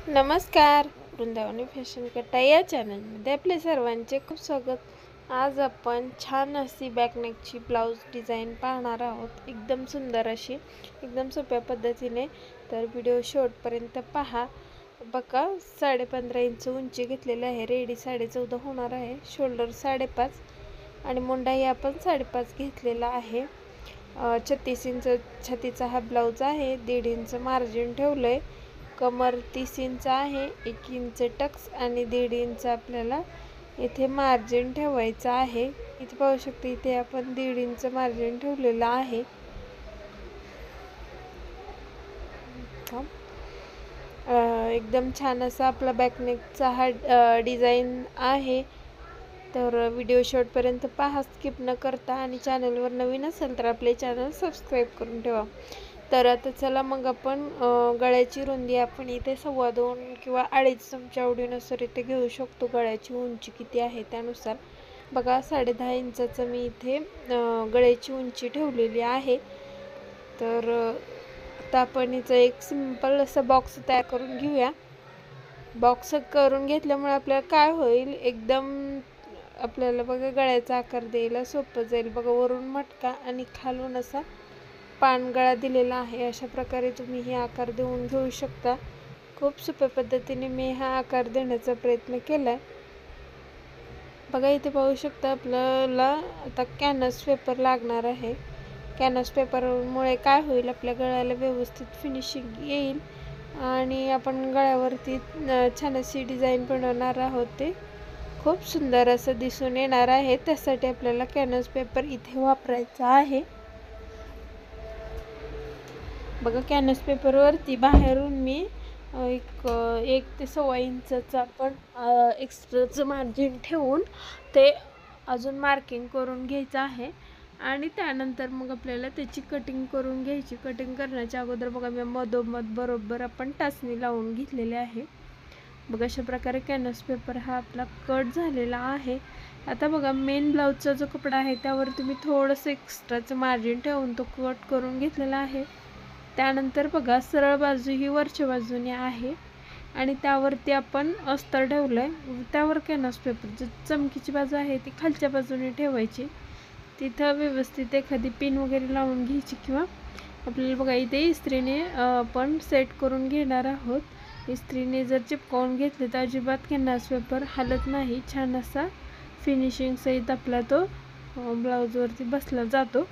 नमस्कार, वृंदावनी फॅशन कट्टा या चॅनलमध्ये आपले सर्वांचे खूप स्वागत। आज आपण छान अशी बॅकनेकची ब्लाउज डिझाईन पाहणार आहोत। एकदम सुंदर अशी, एकदम सोप्या पद्धतीने। तर व्हिडिओ शेवटपर्यंत पहा। बघा, 15.5 इंच उंची घेतलेली आहे। रेडी 14.5 होणार आहे। शोल्डर 5.5 आणि मुंडाही आपण 5.5 घेतलेला आहे। 36 इंच छातीचा हा ब्लाउज आहे। 1.5 इंच मार्जिन ठेवलंय। कमर 30 इंच आहे। 1 इंच टक्स आणि 1.5 इंच आपल्याला इथे मार्जिन ठेवायचं आहे। इथे पाहू शकता, इथे आपण 1.5 इंच मार्जिन ठेवलेलं आहे। एकदम छान असा आपला बॅकनेकचा हा डिझाईन आहे। तर व्हिडिओ शेवटपर्यंत पहा, स्किप न करता। आणि चॅनलवर नवीन असेल तर आपले चॅनल सबस्क्राईब करून ठेवा। तर आता चला मग आपण गळ्याची रुंदी आपण इथे 2.25 किंवा 2.5 तुमच्या आवडीनुसार इथे घेऊ शकतो। गळ्याची उंची किती आहे त्यानुसार बघा, 10.5 इंचाचं मी इथे गळ्याची उंची ठेवलेली आहे। तर आता आपण इथं एक सिंपल असा बॉक्स तयार करून घेऊया। बॉक्स करून घेतल्यामुळे आपल्याला काय होईल, एकदम आपल्याला बघा गळ्याचा आकार द्यायला सोपं जाईल। बघा, वरून मटका आणि खालून असा पानगळा दिलेला आहे। अशा प्रकारे तुम्ही हे आकार देऊन घेऊ शकता। खूप सोप्या पद्धतीने मी हा आकार देण्याचा प्रयत्न केलाय। बघा, इथे पाहू शकता आपल्याला आता कॅनव्हास पेपर लागणार आहे। कॅनव्हास पेपरमुळे काय होईल, आपल्या गळ्याला व्यवस्थित फिनिशिंग येईल आणि आपण गळ्यावरती छान अशी डिझाईन बनवणार आहोत। ते खूप सुंदर असं दिसून येणार आहे। त्यासाठी आपल्याला कॅनव्हास पेपर इथे वापरायचा आहे। बघा, कॅनव्हास पेपरवरती बाहेरून मी एक 1 ते 1.25 इंचचं आपण एक्स्ट्राचं मार्जिन ठेवून ते अजून मार्किंग करून घ्यायचं आहे। आणि त्यानंतर मग आपल्याला त्याची कटिंग करून घ्यायची। कटिंग करण्याच्या अगोदर बघा, मी मधोमध बरोबर आपण टाचणी लावून घेतलेली आहे। बघा, अशा प्रकारे कॅनव्हास पेपर हा आपला कट झालेला आहे। आता बघा, मेन ब्लाउजचा जो कपडा आहे त्यावर तुम्ही थोडंसं एक्स्ट्राचं मार्जिन ठेवून तो कट करून घेतलेला आहे। त्यानंतर बघा, सरळ बाजू ही वरच्या बाजूने आहे आणि त्यावरती आपण अस्तर ठेवलंय। त्यावर कॅनव्हास पेपर जी चमकीची बाजू आहे ती खालच्या बाजूने ठेवायची। तिथं व्यवस्थित एखादी पिन वगैरे लावून घ्यायची किंवा आपल्याला बघा इथे इस्त्रीने आपण सेट करून घेणार आहोत। इस्त्रीने जर चिपकवून घेतले तर अजिबात कॅनव्हास पेपर हलत नाही। छान असा फिनिशिंग सहित आपला तो ब्लाउजवरती बसला जातो।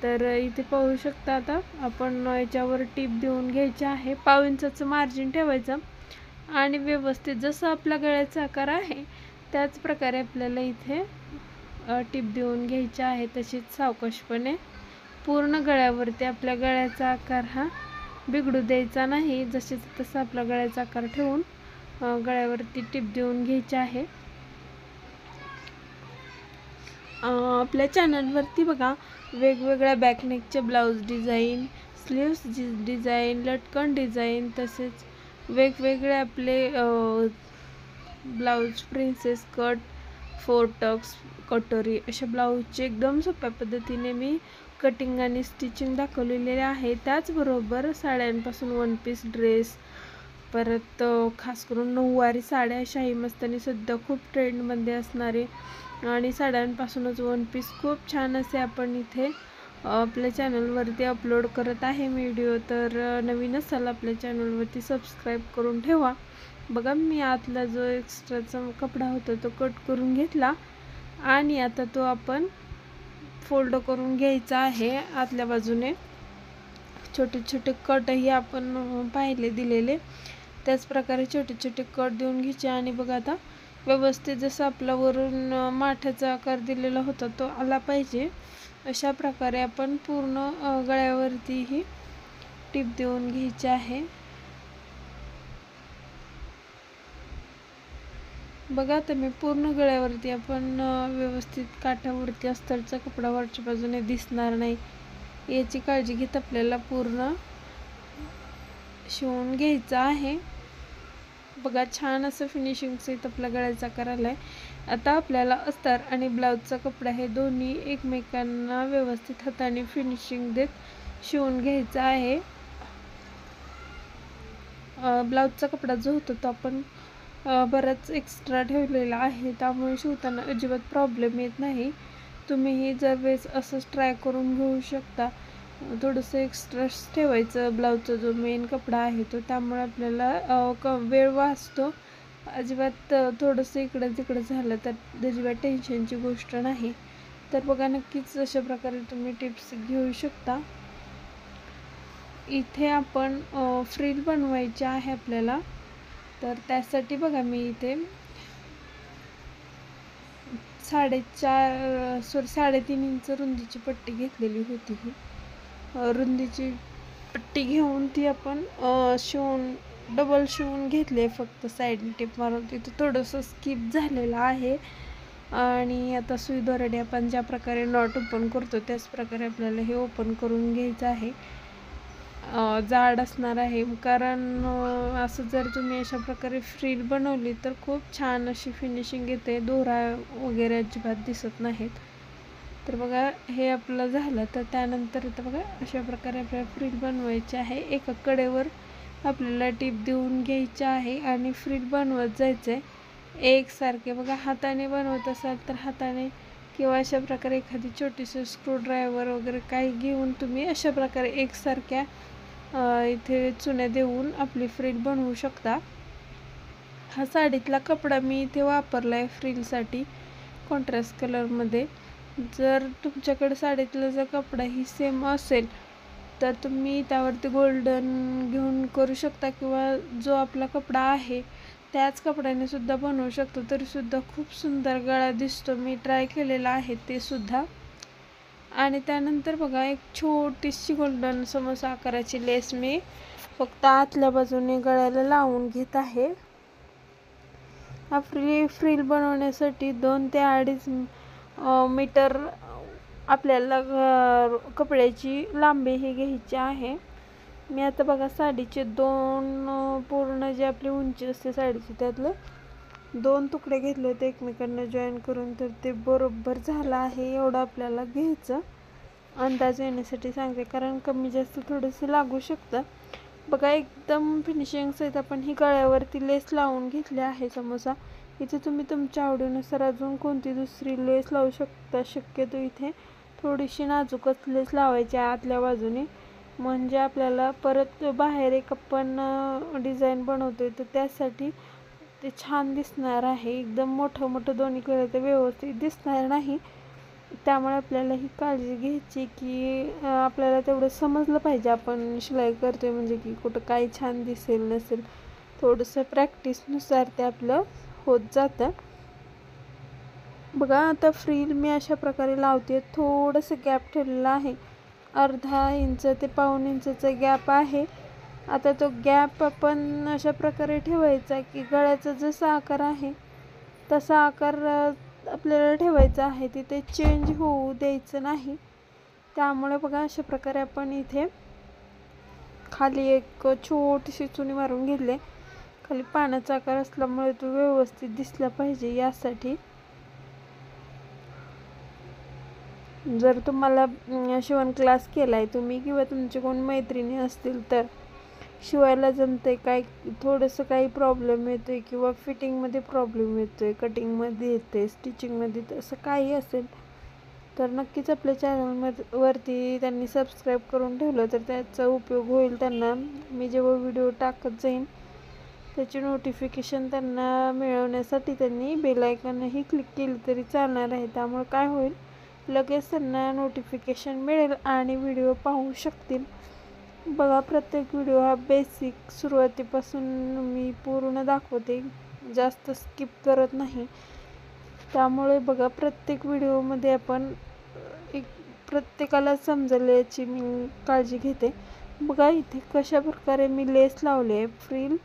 तर इथे पाहू शकता, आता आपण याच्यावर टीप देऊन घ्यायची आहे। 1.5 इंचाचं मार्जिन ठेवायचं आणि व्यवस्थित जसं आपल्या गळ्याचा आकार आहे त्याच प्रकारे आपल्याला इथे टीप देऊन घ्यायची आहे। तशीच सावकाशपणे पूर्ण गळ्यावरती आपल्या गळ्याचा आकार हा बिघडू द्यायचा नाही। जसे तसा आपला गळ्याचा आकार ठेवून गळ्यावरती टीप देऊन घ्यायची आहे। आपल्या चॅनलवरती बघा, वेगवेगळ्या बॅकनेकचे ब्लाउज डिझाईन, स्लीव्स डिझाईन, लटकन डिझाईन, तसेच वेगवेगळे आपले ब्लाउज प्रिन्सेस कट, 4 टक्स, कटोरी अशा ब्लाऊजचे एकदम सोप्या पद्धतीने मी कटिंग आणि स्टिचिंग दाखवलेले आहे। त्याचबरोबर साड्यांपासून वन पीस ड्रेस, परत खास करून नऊवारी साड्या, शाही मस्तानी सुद्धा खूप ट्रेंडमध्ये असणारे आणि साड्यांपासूनच वन पीस खूप छान असे आपण इथे आपल्या चॅनलवरती अपलोड करत आहे व्हिडिओ। तर नवीन असाल आपल्या चॅनलवरती सबस्क्राईब करून ठेवा। बघा, मी आतला जो एक्स्ट्राचा कपडा होता तो कट करून घेतला आणि आता तो आपण फोल्ड करून घ्यायचा आहे। आतल्या बाजूने छोटे छोटे कटही आपण पाहिले दिलेले, त्याच प्रकारे छोटे छोटे कट देऊन घ्यायचे। आणि बघा, आता व्यवस्थित जसं आपला वरून माठाचा आकार दिलेला होता तो आला पाहिजे, अशा प्रकारे आपण पूर्ण गळ्यावरती ही टीप देऊन घ्यायची आहे। बघा, आता मी पूर्ण गळ्यावरती आपण व्यवस्थित काठावरती अस्तरचा कपडा वरच्या बाजूने दिसणार नाही याची काळजी घेत आपल्याला पूर्ण शिवून घ्यायचं आहे। बघा, छान असं फिनिशिंग सहित आपल्या गळ्याचा आकार आलाय। आता आपल्याला अस्तर आणि ब्लाउजचा कपडा हे दोन्ही एकमेकांना व्यवस्थित हाताने फिनिशिंग देत शिवून घ्यायचं आहे। ब्लाऊजचा कपडा जो होता तो आपण बराच एक्स्ट्रा ठेवलेला आहे, त्यामुळे शिवताना अजिबात प्रॉब्लेम येत नाही. तुम्हीही जर वेळेस असंच ट्राय करून घेऊ शकता. थोडंसं एक्स्ट्राच ठेवायचं ब्लाऊजचा जो मेन कपडा आहे तो, त्यामुळे आपल्याला वेळ वाचतो. अजिबात थोडंसं इकडं तिकडं झालं तर अजिबात टेन्शनची गोष्ट नाही. तर बघा, नक्कीच अशा प्रकारे तुम्ही टिप्स घेऊ शकता. इथे आपण फ्रिल बनवायचे आहे आपल्याला. तर त्यासाठी बघा, मी इथे 3.5 इंच रुंदीची पट्टी घेतलेली होती. ही रुंदीची पट्टी घेऊन ती आपण डबल शिवून घेतले, फक्त साईडने टिप मारून. तिथं थोडंसं स्किप झालेलं आहे. आणि आता सुई दोऱ्याने आपण ज्या प्रकारे नॉट ओपन करतो त्याच प्रकारे आपल्याला हे ओपन करून घ्यायचं आहे. जाड असणार आहे, कारण असं जर तुम्ही अशा प्रकारे फ्रिल बनवली तर खूप छान अशी फिनिशिंग येते, दोरा वगैरे अजिबात दिसत नाहीत. तर बघा, हे आपलं झालं. तर त्यानंतर इथं बघा, अशा प्रकारे आपल्याला फ्रिल बनवायची आहे. एका कडेवर आपल्याला टीप देऊन घ्यायची आहे आणि फ्रिल बनवत जायचं आहे एकसारखे. बघा, हाताने बनवत असाल तर हाताने, किंवा अशा प्रकारे एखादी छोटीशी स्क्रूड्रायव्हर वगैरे काही घेऊन तुम्ही अशा प्रकारे एकसारख्या इथे चुन्या देऊन आपली फ्रिल बनवू शकता. हा साडीतला कपडा मी इथे वापरला आहे फ्रिलसाठी, कॉन्ट्रास्ट कलरमध्ये. जर तुमच्याकडे साडीतला जर कपडा ही सेम असेल तर तुम्ही त्यावरती गोल्डन घेऊन करू शकता, किंवा जो आपला कपडा आहे त्याच कपड्याने सुद्धा बनवू शकतो, तरीसुद्धा खूप सुंदर गळा दिसतो. मी ट्राय केलेला आहे ते सुद्धा. आणि त्यानंतर बघा, एक छोटीशी गोल्डन समोसा आकाराची लेस मी फक्त आतल्या बाजूने गळ्याला लावून घेत आहे. हा फ्रिल बनवण्यासाठी 2 ते 2.5 मीटर आपल्याला कपड्याची लांबी ही घ्यायची आहे. मी आता बघा, साडीचे 2 पूर्ण जे आपली उंची असते साडीची त्यातले 2 तुकडे घेतले होते एकमेकांना जॉईन करून. तर ते बरोबर झालं आहे. एवढं आपल्याला घ्यायचं, अंदाज येण्यासाठी सांगते, कारण कमी जास्त थोडंसं लागू शकतं. बघा, एकदम फिनिशिंग सहित आपण ही गळ्यावरती लेस लावून घेतली आहे समोसा. इथे तुम्ही तुमच्या आवडीनुसार अजून कोणती दुसरी लेस लावू शकता. शक्यतो इथे थोडीशी नाजूकच लेस लावायची आतल्या बाजूने, म्हणजे आपल्याला परत बाहेर एक आपण डिझाईन बनवतोय तर त्यासाठी ते छान दिसणार आहे. एकदम मोठं मोठं दोन्ही केलं तर व्यवस्थित दिसणार नाही. त्यामुळे आपल्याला ही काळजी घ्यायची की आपल्याला तेवढं समजलं पाहिजे आपण शिलाई करतोय, म्हणजे की कुठं काही छान दिसेल नसेल. थोडंसं प्रॅक्टिसनुसार ते आपलं होत जातं. बघा, आता फ्रिल मी अशा प्रकारे लावते. थोडंसं गॅप ठेवलेला आहे, 1/2 इंच ते 1/4 इंचचा गॅप आहे. आता तो गॅप आपण अशा प्रकारे ठेवायचा की गळ्याचा जसा आकार आहे तसा आकार आपल्याला ठेवायचा आहे, तिथे चेंज होऊ द्यायचं नाही. त्यामुळे बघा, अशा प्रकारे आपण इथे खाली एक छोटीशी चुनी मारून घेतली. खाली पाण्याचा आकार असल्यामुळे तो व्यवस्थित दिसला पाहिजे यासाठी. जर तुम्हाला शिवण क्लास केला आहे तुम्ही, किंवा तुमचे कोण मैत्रिणी असतील तर शिवायला जमते काय, थोडंसं काही प्रॉब्लेम येतो आहे किंवा फिटिंगमध्ये प्रॉब्लेम येतो आहे, कटिंगमध्ये येते, स्टिचिंगमध्ये, असं काही असेल तर नक्कीच आपल्या चॅनलवरती त्यांनी सबस्क्राईब करून ठेवलं तर त्याचा उपयोग होईल त्यांना. मी जेव्हा व्हिडिओ टाकत जाईन त्याची नोटिफिकेशन त्यांना मिळवण्यासाठी त्यांनी बेल आयकॉनही क्लिक केली तरी चालणार आहे. त्यामुळे काय होईल, लगेच त्यांना नोटिफिकेशन मिळेल आणि व्हिडिओ पाहू शकतील. बघा, प्रत्येक व्हिडिओ हा बेसिक सुरुवातीपासून मी पूर्ण दाखवते, जास्त स्किप करत नाही. त्यामुळे बघा, प्रत्येक व्हिडिओमध्ये आपण प्रत्येकाला समजेल याची मी काळजी घेते. बघा, इथे कशा प्रकारे मी लेस लावले आहे.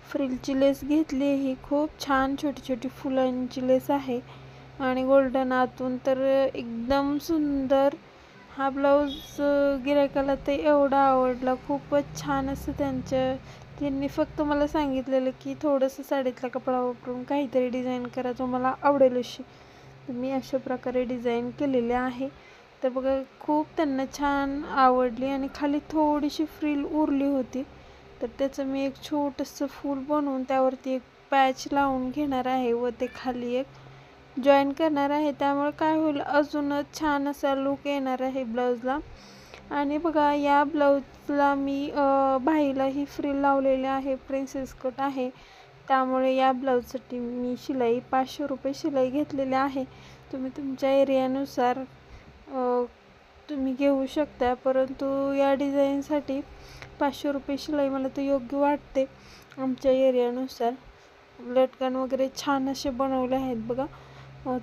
फ्रिलची लेस घेतली, ही खूप छान छोटी छोटी फुलांची लेस आहे आणि गोल्डन आतून. तर एकदम सुंदर हा ब्लाऊज गिरायकाला तर एवढा आवडला, खूपच छान असं. त्यांनी फक्त मला सांगितलेलं की थोडंसं साडीतला कपडा वापरून काहीतरी डिझाईन करा, तुम्हाला आवडेल अशी. तर मी अशा प्रकारे डिझाईन केलेले आहे. तर बघा, खूप त्यांना छान आवडली. आणि खाली थोडीशी फ्रिल उरली होती तर त्याचं मी एक छोटंसं फूल बनवून त्यावरती एक पॅच लावून घेणार आहे व ते खाली एक जॉईन करणार आहे. त्यामुळे काय होईल, अजूनच छान असा लुक येणार आहे ब्लाऊजला. आणि बघा या ब्लाऊजला मी बाहीलाही फ्रिल लावलेले आहे, प्रिन्सेस कट आहे. त्यामुळे या ब्लाऊजसाठी मी शिलाई 500 रुपये शिलाई घेतलेली आहे. तुम्ही तुमच्या एरियानुसार तुम्ही घेऊ शकता, परंतु या डिझाईनसाठी 500 रुपये शिलाई मला तर योग्य वाटते आमच्या एरियानुसार. लटकन वगैरे छान असे बनवले आहेत बघा.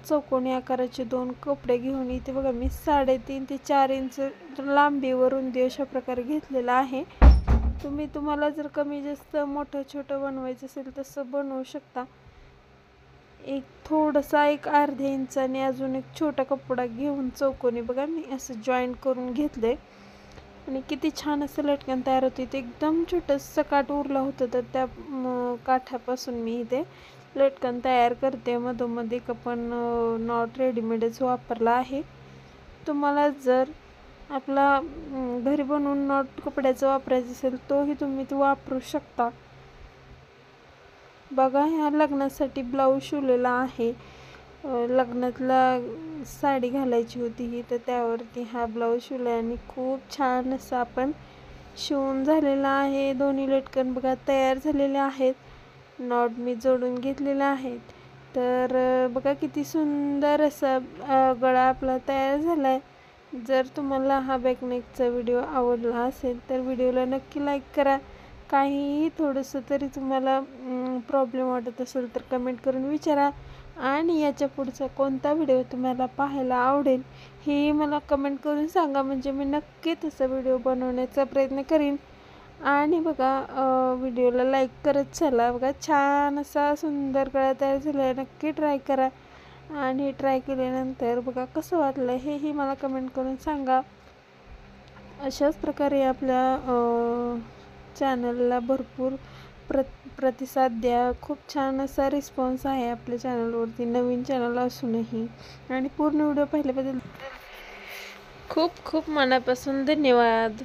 चौकोनी आकाराचे 2 कपडे घेऊन इथे बघा मी 3.5 ते 4 इंच लांबीवर रुंदी अशा प्रकारे घेतलेला आहे. तुम्हाला जर कमी जास्त मोठं छोटं बनवायचं असेल तसं बनवू शकता. एक थोडासा एक अर्ध्या इंचाने अजून एक छोटा कपडा घेऊन चौकोनी बघा मी असं जॉईंट करून घेतले आणि किती छान असं लटकन तयार होते. ते एकदम छोटंसं काठ उरलं होतं, तर त्या काठापासून मी इथे लटकन तयार करते. मधोमध एक आपण नॉट रेडीमेडच वापरला आहे. तुम्हाला जर आपला घरी बनवून नॉट कपड्याचा वापरायचा असेल तोही तुम्ही तो वापरू शकता. बघा ह्या लग्नासाठी ब्लाऊज शिवलेला आहे. लग्नातला साडी घालायची होती ही, तर त्यावरती हा ब्लाऊज शिवला आणि खूप छान असं आपण शिवून झालेला आहे. दोन्ही लटकन बघा तयार झालेले आहेत. नॉट मी जोडून घेतलेले आहेत. तर बघा किती सुंदर असा गळा आपला तयार झाला आहे. जर तुम्हाला हा बॅकनेकचा व्हिडिओ आवडला असेल तर व्हिडिओला नक्की लाईक करा. काहीही थोडंसं तरी तुम्हाला प्रॉब्लेम वाटत असेल तर कमेंट करून विचारा. आणि याच्या पुढचा कोणता व्हिडिओ तुम्हाला पाहायला आवडेल हे मला कमेंट करून सांगा, म्हणजे मी नक्की तसा व्हिडिओ बनवण्याचा प्रयत्न करीन. आणि बघा व्हिडिओला लाईक करत चला. बघा छान असा सुंदर गळा तयार झाला आहे. नक्की ट्राय करा आणि ट्राय केल्यानंतर बघा कसं वाटलं हेही मला कमेंट करून सांगा. अशाच प्रकारे आपल्या चॅनलला भरपूर प्रतिसाद द्या. खूप छान असा रिस्पॉन्स आहे आपल्या चॅनलवरती, नवीन चॅनल असूनही. आणि पूर्ण व्हिडिओ पाहिल्याबद्दल खूप खूप मनापासून धन्यवाद.